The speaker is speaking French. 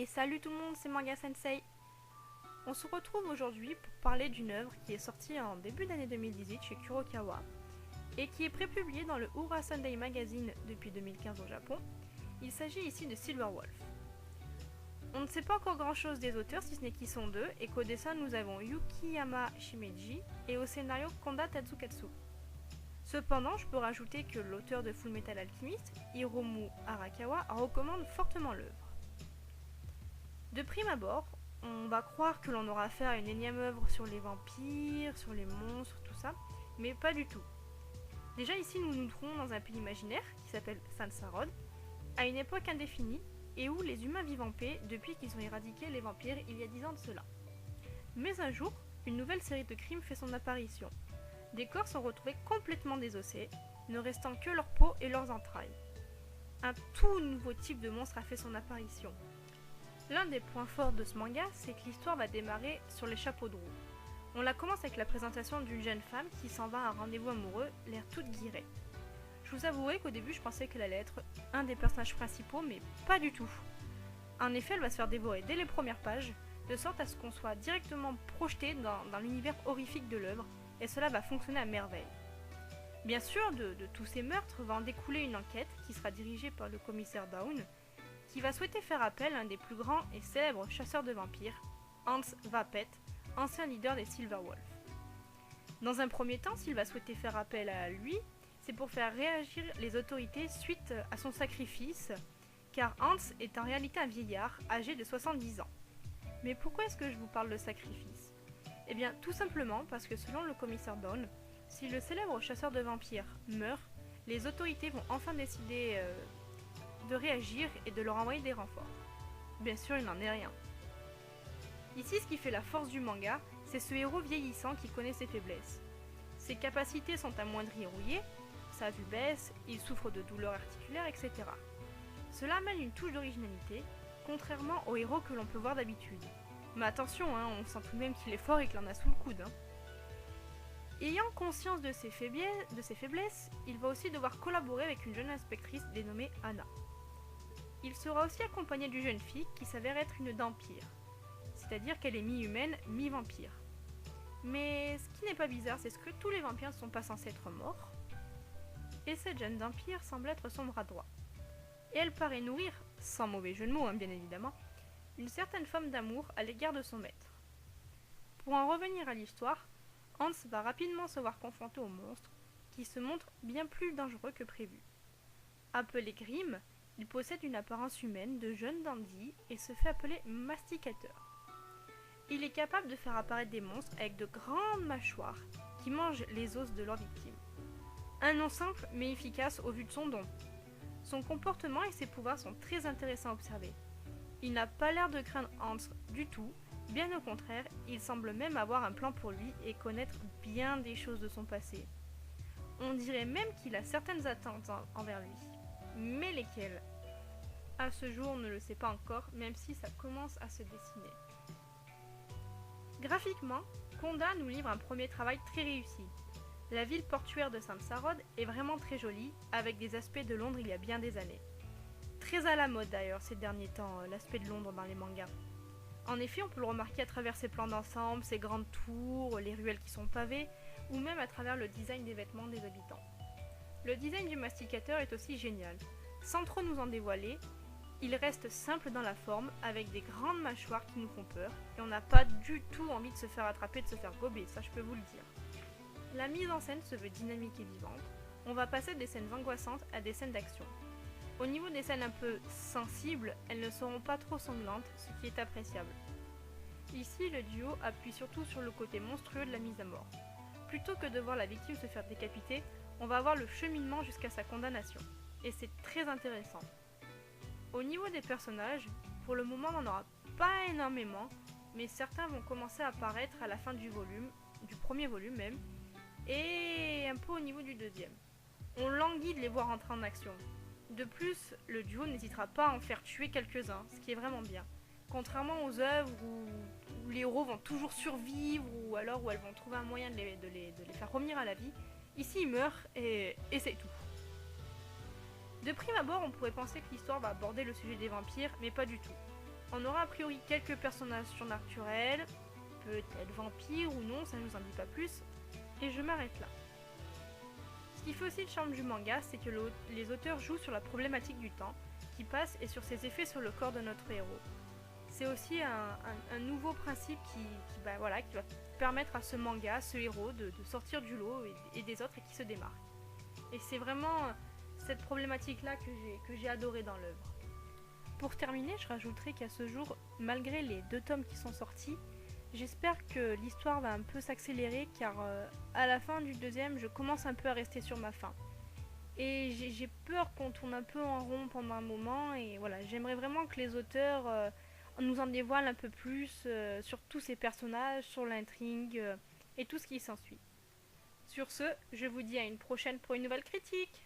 salut tout le monde, c'est Manga Sensei. On se retrouve aujourd'hui pour parler d'une œuvre qui est sortie en début d'année 2018 chez Kurokawa et qui est prépubliée dans le Ura Sunday Magazine depuis 2015 au Japon. Il s'agit ici de Silver Wolf. On ne sait pas encore grand chose des auteurs si ce n'est qu'ils sont deux et qu'au dessin nous avons Yukiyama Shimeji et au scénario Konda Tazukatsu. Cependant, je peux rajouter que l'auteur de Fullmetal Alchemist, Hiromu Arakawa, recommande fortement l'œuvre. De prime abord, on va croire que l'on aura affaire à une énième œuvre sur les vampires, sur les monstres, tout ça, mais pas du tout. Déjà ici, nous nous trouvons dans un pays imaginaire qui s'appelle Sansarod, à une époque indéfinie, et où les humains vivent en paix depuis qu'ils ont éradiqué les vampires il y a 10 ans de cela. Mais un jour, une nouvelle série de crimes fait son apparition. Des corps sont retrouvés complètement désossés, ne restant que leur peau et leurs entrailles. Un tout nouveau type de monstre a fait son apparition. L'un des points forts de ce manga, c'est que l'histoire va démarrer sur les chapeaux de roue. On la commence avec la présentation d'une jeune femme qui s'en va à un rendez-vous amoureux, l'air toute guirée. Je vous avouerai qu'au début je pensais qu'elle allait être un des personnages principaux, mais pas du tout. En effet, elle va se faire dévorer dès les premières pages, de sorte à ce qu'on soit directement projeté dans l'univers horrifique de l'œuvre, et cela va fonctionner à merveille. Bien sûr, de tous ces meurtres va en découler une enquête qui sera dirigée par le commissaire Dawn, qui va souhaiter faire appel à un des plus grands et célèbres chasseurs de vampires, Hans Vapet, ancien leader des Silver Wolf. Dans un premier temps, s'il va souhaiter faire appel à lui, c'est pour faire réagir les autorités suite à son sacrifice, car Hans est en réalité un vieillard âgé de 70 ans. Mais pourquoi est-ce que je vous parle de sacrifice ? Eh bien, tout simplement parce que selon le commissaire Dawn, si le célèbre chasseur de vampires meurt, les autorités vont enfin décider de réagir et de leur envoyer des renforts. Bien sûr, il n'en est rien. Ici, ce qui fait la force du manga, c'est ce héros vieillissant qui connaît ses faiblesses. Ses capacités sont amoindries et rouillées, sa vue baisse, il souffre de douleurs articulaires, etc. Cela amène une touche d'originalité, contrairement aux héros que l'on peut voir d'habitude. Mais attention, on sent tout de même qu'il est fort et qu'il en a sous le coude. Ayant conscience de ses faiblesses, il va aussi devoir collaborer avec une jeune inspectrice dénommée Anna. Il sera aussi accompagné d'une jeune fille qui s'avère être une dampire, c'est-à-dire qu'elle est mi-humaine, mi-vampire. Mais ce qui n'est pas bizarre, c'est que tous les vampires ne sont pas censés être morts, et cette jeune dampire semble être son bras droit. Et elle paraît nourrir, sans mauvais jeu de mots bien évidemment, une certaine forme d'amour à l'égard de son maître. Pour en revenir à l'histoire, Hans va rapidement se voir confronté au monstre, qui se montre bien plus dangereux que prévu. Appelé Grimm, il possède une apparence humaine de jeune dandy et se fait appeler Masticateur. Il est capable de faire apparaître des monstres avec de grandes mâchoires qui mangent les os de leurs victimes. Un nom simple mais efficace au vu de son don. Son comportement et ses pouvoirs sont très intéressants à observer. Il n'a pas l'air de craindre Hans du tout, bien au contraire, il semble même avoir un plan pour lui et connaître bien des choses de son passé. On dirait même qu'il a certaines attentes envers lui. Mais lesquelles ? À ce jour, on ne le sait pas encore, même si ça commence à se dessiner. Graphiquement, Konda nous livre un premier travail très réussi. La ville portuaire de Sansarod est vraiment très jolie, avec des aspects de Londres il y a bien des années. Très à la mode d'ailleurs ces derniers temps, l'aspect de Londres dans les mangas. En effet, on peut le remarquer à travers ses plans d'ensemble, ses grandes tours, les ruelles qui sont pavées, ou même à travers le design des vêtements des habitants. Le design du masticateur est aussi génial. Sans trop nous en dévoiler, il reste simple dans la forme, avec des grandes mâchoires qui nous font peur, et on n'a pas du tout envie de se faire attraper, de se faire gober, ça je peux vous le dire. La mise en scène se veut dynamique et vivante, on va passer des scènes angoissantes à des scènes d'action. Au niveau des scènes un peu sensibles, elles ne seront pas trop sanglantes, ce qui est appréciable. Ici, le duo appuie surtout sur le côté monstrueux de la mise à mort. Plutôt que de voir la victime se faire décapiter, on va voir le cheminement jusqu'à sa condamnation. Et c'est très intéressant. Au niveau des personnages, pour le moment on n'en aura pas énormément, mais certains vont commencer à apparaître à la fin du premier volume même, et un peu au niveau du deuxième. On languit de les voir entrer en action. De plus, le duo n'hésitera pas à en faire tuer quelques-uns, ce qui est vraiment bien. Contrairement aux œuvres où les héros vont toujours survivre, ou alors où elles vont trouver un moyen de les faire revenir à la vie, ici ils meurent et c'est tout. De prime abord, on pourrait penser que l'histoire va aborder le sujet des vampires, mais pas du tout. On aura a priori quelques personnages surnaturels, peut-être vampires ou non, ça ne nous en dit pas plus, et je m'arrête là. Ce qui fait aussi le charme du manga, c'est que les auteurs jouent sur la problématique du temps qui passe et sur ses effets sur le corps de notre héros. C'est aussi un nouveau principe qui va permettre à ce manga, ce héros, de sortir du lot et des autres et qui se démarque. Et c'est vraiment cette problématique-là que j'ai adorée dans l'œuvre. Pour terminer, je rajouterai qu'à ce jour, malgré les 2 tomes qui sont sortis, j'espère que l'histoire va un peu s'accélérer car à la fin du 2e, je commence un peu à rester sur ma faim. Et j'ai peur qu'on tourne un peu en rond pendant un moment et voilà, j'aimerais vraiment que les auteurs nous en dévoilent un peu plus sur tous ces personnages, sur l'intrigue et tout ce qui s'ensuit. Sur ce, je vous dis à une prochaine pour une nouvelle critique.